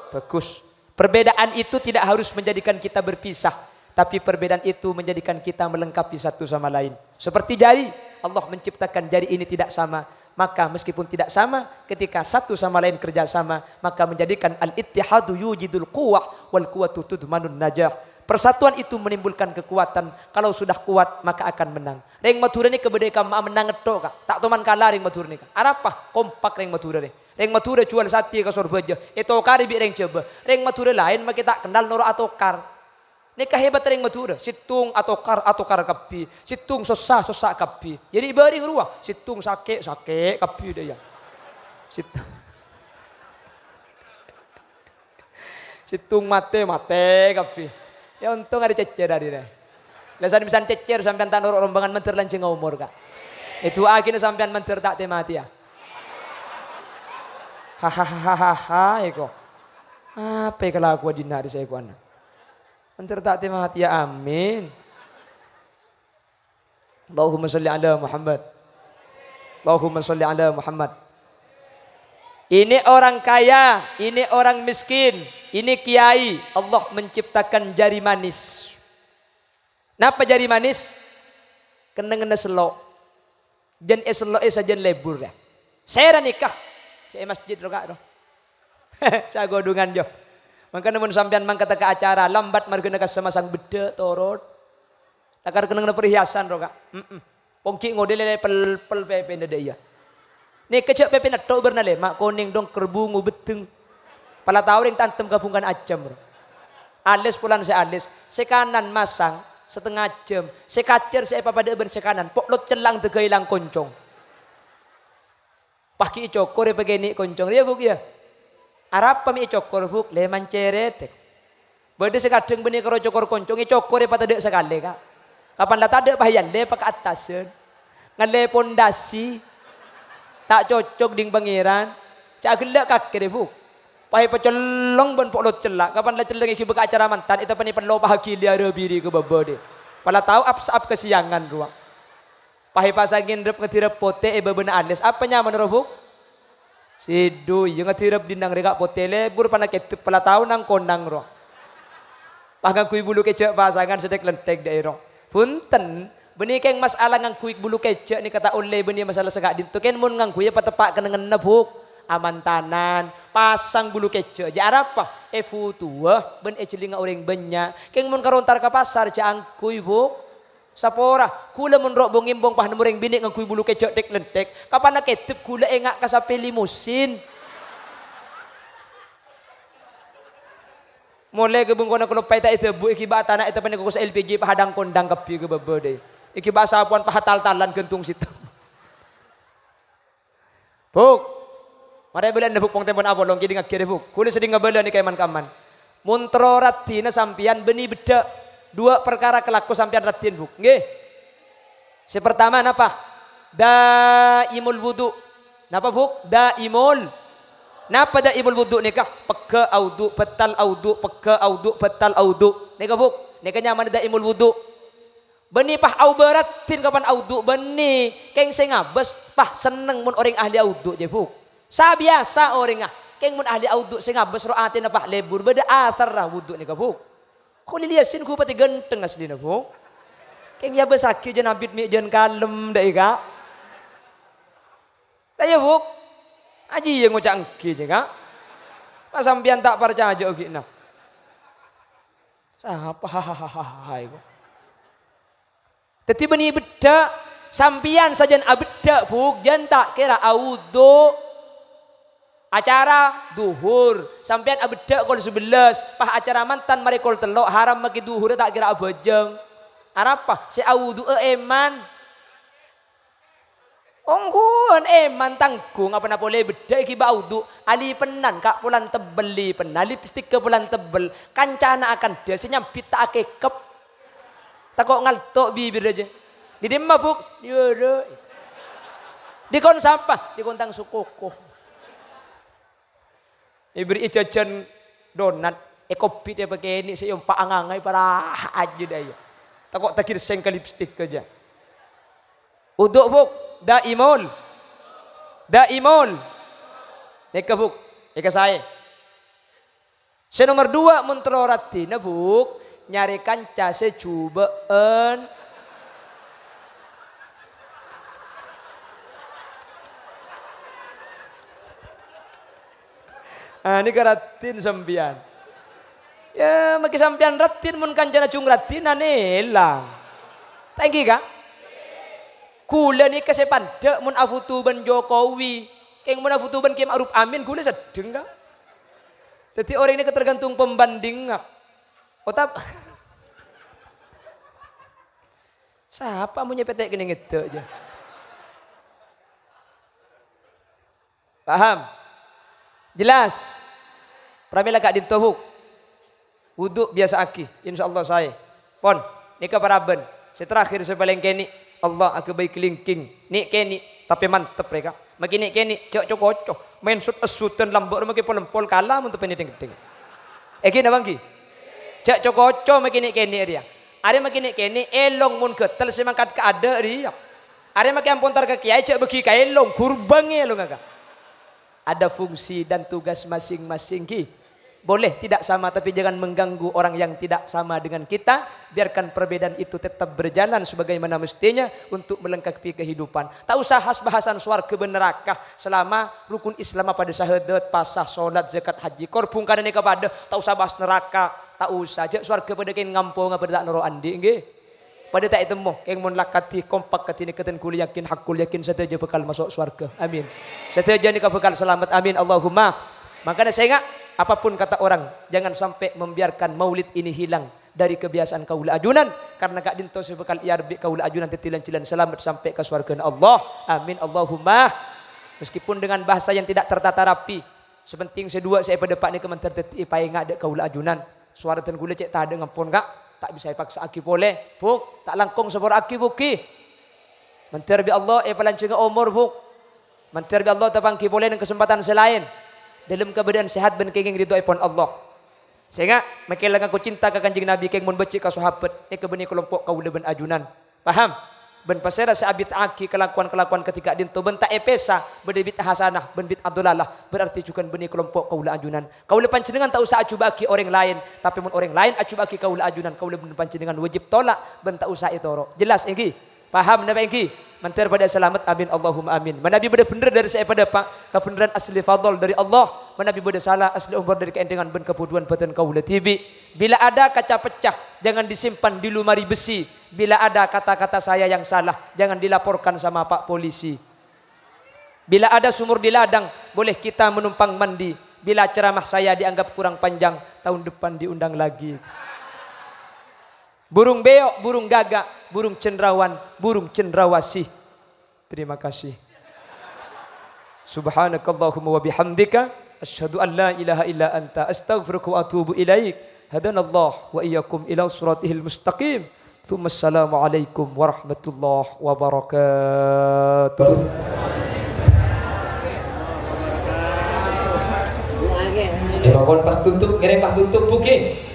bagus. Perbedaan itu tidak harus menjadikan kita berpisah. Tapi perbedaan itu menjadikan kita melengkapi satu sama lain. Seperti jari, Allah menciptakan jari ini tidak sama. Maka meskipun tidak sama, ketika satu sama lain kerjasama, maka menjadikan al-ittihadu yujidul quwwah wal quwwatu tudmanun najah. Persatuan itu menimbulkan kekuatan. Kalau sudah kuat, maka akan menang. Reng Madura ni kebedeka menang etok kak. Tak teman kalah Reng Madura ni kak. Arapa? Kompak Reng Madura ni. Reng Madura jual sati ke sorbeja. Itu kari bi Reng coba. Reng Madura lain, maka kita kenal noro atau kar. Neka hebat Reng Madura, situng atau kar kapi, situng sosa kapi. Jadi ibari ruah, situng sake kapi dia. Situng mate kapi. Ya untung ada cecer dari dia. Lesan misalnya cecer sampai tak nurut rombangan menter lancing umur kak. Itu akhirnya sampai menter tak temati ya. Hahaha eko. Apa kalau aku dina di saya kuana? Menter tak temati ya amin. Allahumma salli ala Muhammad. Allahumma salli ala Muhammad. Ini orang kaya, ini orang miskin, ini kiai. Allah menciptakan jari manis. Napa jari manis? Kena selok. Jan selok saja lebur ya. Saya nikah. Saya masjid roga roh. Saya godungan jo. Maka namun sampean mangkata ke acara lambat margana ka semasang beda torot. Takar kena perhiasan roga. Pongki ngodele pel pepe ndaya. Ni kecek pepe nato bernale mak koning dong kerbungu beteng. Pala tahu ring tantem gabungan acam. Alis pulan saya alis, sekanan masang setengah jam. Sekacer saya pada ben sekanan. Poklot celang tegailang koncong. Paki cokor begini koncong dia buk ya. Arab pami cokor buk leman ceret. Bade sekadeng benih karo cokor koncong cokor pada dek sekali kak. Kapan lah tak ada bahayan le pak atasan. Ngale pondasi tak cocok ding pangeran. Cak gelak kaki deh buk. Pahai pecelong ben poklot celak. Kapan lah celeng iki beka acara mantan itu pani perlu bahagia dia biri ke babade. Pala tahu apsap kesiangan ruang. Pahai pasangin rep ngetirep pote bebena alis. Apa nyaman robuk? Sidu yang ngetirep dindang rega pote lebur pana ketup pala tahu nang kondang roh. Pahang kui bulu kecek pasangan sedek lentek daerah. Punten benih keng masalah ngang kui bulu kecek ni kata oleh benih masalah segak dintu ken mun ngang kui patepak kena nebuk. Amantanan pasang bulu kecek jar apa futua ben celinga orang banyak keng mun karontar ka pasar caang kui bu sapora kula mun rok bongimbong pah nemureng binik ngakui bulu kecek tek lentek kapan nak ketep kula engak ka sape limusin mulai gebung kona kulo paita itu bu ikiba tanah itu panik kus LPG pahadang kondang kapi ke bebede ikiba sapuan pahatal-talan gentung situ buk mari bulan nebuk pong tempon abolong kini ngakir buk kuli seding ngabela ni kaiman kaman muntro ratina sampian beni beda dua perkara kelaku sampian ratin buk nggih si pertama napa daimul wudu napa buk daimul napa daimul wudu nikah peke audu betal audu peke audu betal audu nikah buk nikah nyaman daimul wudu beni pah au beratin kapan audu beni keng sing ngabes pah seneng mun orang ahli audu je buk sa biasa orang keng mun ahli audu sing ngabes roatin apa lebur beda asar lah wudu ni kabuk ko liliasin ku pati genteng asli na bu keng ya besaki jan abit mi jan kalem dai ka taya buk aji yang ngucak engki je ka pasampian tak percaya ogi na Siapa hahaha itu. Tetapi beni beda sampian saja abeda buk jan tak kira audo acara duhur sampian abeda kol 11 pah acara mantan mari kol telok haram maki duhur tak kira abajeng. Arapa si audo eman. Ongguan eman tanggung apa na boleh beda iki audo ali penan kak pulan tebeli penan lipstik ke pulan tebel kancana akan dia senyambit tak kekep takok ngaltok bibir aja di dia mabuk yaudah di kon sampah di kontang sukoko ibri jajan donat kopi dia pakai ini saya pak angangai parah aja daya takok takir sengkel lipstik aja uduk buk daimul eka buk eka saya nomor 2 menterorati na buk nyari kanca secubaan ini karatin sampian ya maki sampian ratin mun kancana cung ratin anelang thank you kak kula ni kasepanda mun afutuban Jokowi keng mun afutuban Kim Aruf Amin kula sedeng kak jadi orang ini ketergantung pembanding kak otap siapa mau nyepetek gini gitu aja paham jelas pramila kak ditobuk wuduk biasa aki insyaallah saya pon nikah paraben seterakhir sepaling keni Allah aku baik kelingking nik keni tapi mantep mereka makin nik keni cocok main shoot asutan lambok makin pol kalah untuk peniding-ding gini bangki cocok makin nik keni dia ada makin nik keni elong mun ketel semangkat ke ada dia ada makin ampontar ke kiai cak bagi ka elong kurbangnya lo ngaka ada fungsi dan tugas masing-masing ki boleh tidak sama tapi jangan mengganggu orang yang tidak sama dengan kita biarkan perbedaan itu tetap berjalan sebagaimana mestinya untuk melengkapi kehidupan tak usah bahasan swarga neraka selama rukun Islam pada syahadat pasah solat zakat haji korbung kadane kepada tak usah bahas neraka tak usah aja swarga pada kain ngampung pada tak noro andi nggih pada tak temu keng mun lakati kompak katini keten kul yakin hakul yakin sateja bekal masuk swarga amin sateja nikah bekal selamat amin Allahumma makanya saya ingat apapun kata orang jangan sampai membiarkan maulid ini hilang dari kebiasaan kaula ajunan karena kak dinto sebekal iarbi kaula ajunan tetilan-tilan selamat sampai ke surga Allah amin Allahumma meskipun dengan bahasa yang tidak tertata rapi sepenting sedua saya pada pak ni kementar teti pai ngade kaula ajunan suara ten gula cek tak ada ngampun kak tak bisa paksa aki boleh buk tak langkong sebor aki buki mentar bi Allah palanceng umur buk mentar bi Allah tapangki boleh dengan kesempatan selain dalam keadaan sehat ben kenging ridho ipon Allah. Sehingga makin aku cinta ke kanjeng Nabi keng mun becik ka sahabat ke beni kelompok kaula ben ajunan. Paham? Ben pasera saabit aki kelakuan-kelakuan ketika dinto ben tak epesa berdebit hasanah ben bid adolalah berarti juga beni kelompok kaula ajunan. Kaula panjenengan tak usah acu baki orang lain tapi mun orang lain acu baki kaula ajunan kaula ben panjenengan wajib tolak ben tak usah itoro. Jelas engki? Paham napa engki? Mantar pada selamat amin Allahumma amin. Manabi benar-benar dari saya pada pak kebenaran asli fadl dari Allah. Manabi pada salah asli umur dari keendengan ben kebuduan badan kaula tibi. Bila ada kaca pecah jangan disimpan di lemari besi. Bila ada kata-kata saya yang salah jangan dilaporkan sama Pak polisi. Bila ada sumur di ladang boleh kita menumpang mandi. Bila ceramah saya dianggap kurang panjang tahun depan diundang lagi. Burung beok, burung gagak, burung cendrawan, burung cendrawasih. Terima kasih. Subhanakallahumma wa bihamdika asyhadu an la ilaha illa anta astaghfiruka wa atubu ilaik. Hadanallah wa iyyakum ila siratihil mustaqim. Tsumma assalamu alaikum warahmatullahi wabarakatuh. Bakon pas tutup, ngereng pas tutup buki.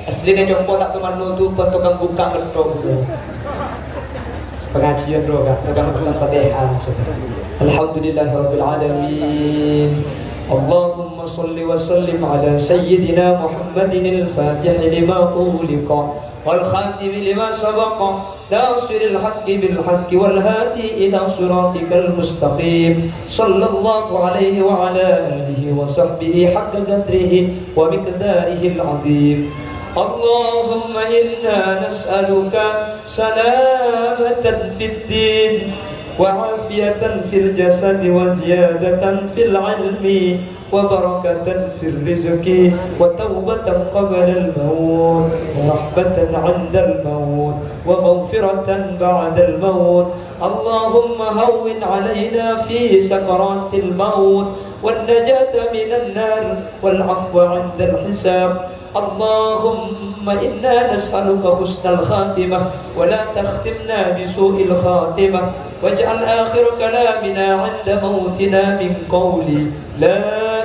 Aslinya jompo tak teman nutup tukang buka ngetok pengajian roga tukang buka Fatihah alhamdulillahirabbil alamin Allahumma shalli wa sallim ala sayyidina Muhammadin al-fatih lima ughliqa wal khatim lima sabaqa nasiril haqqi bil haqqi wal hadi ila siratikal mustaqim sallallahu alaihi wa ala alihi wa sahbihi haqqa qadrihi wa miqdarihi al-azim اللهم إنا نسألك سلامة في الدين وعافية في الجسد وزيادة في العلم وبركة في الرزق وتوبة قبل الموت ورحمة عند الموت ومغفرة بعد الموت. اللهم هون علينا في سكرات الموت والنجاة من النار والعفو عند الحساب. اللهم إنا نسألك حسن الخاتمة ولا تختمنا بسوء الخاتمة، واجعل آخر كلامنا عند موتنا من قولي لا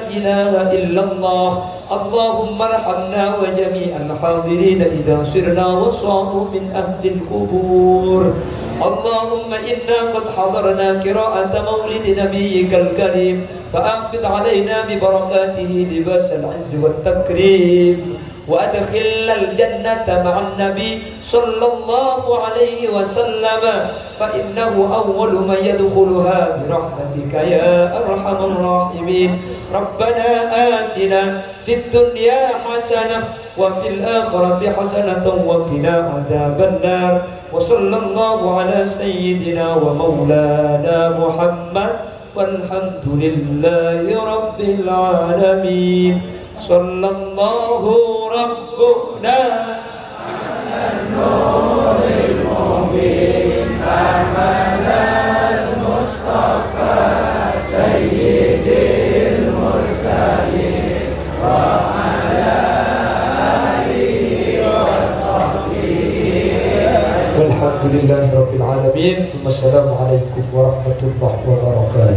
إله إلا الله. اللهم ارحمنا وجميع الحاضرين إذا صرنا وصاروا من أهل القبور. اللهم إنا قد حضرنا قراءة مولد نبيك الكريم فأنفذ علينا ببركاته لباس العز والتكريم، وأدخلنا الجنة مع النبي صلى الله عليه وسلم فإنه أول من يدخلها برحمتك يا أرحم الراحمين. ربنا آتنا في الدنيا حسنة وفي الآخرة حسنة وقنا عذاب النار. وصلى الله على سيدنا ومولانا محمد والحمد لله رب العالمين. صلى الله ربنا على النور المبين أحمد المصطفى سيد المرسلين وعلى آله وصحبه والحمد لله رب العالمين. ثم السلام عليكم ورحمة الله وبركاته.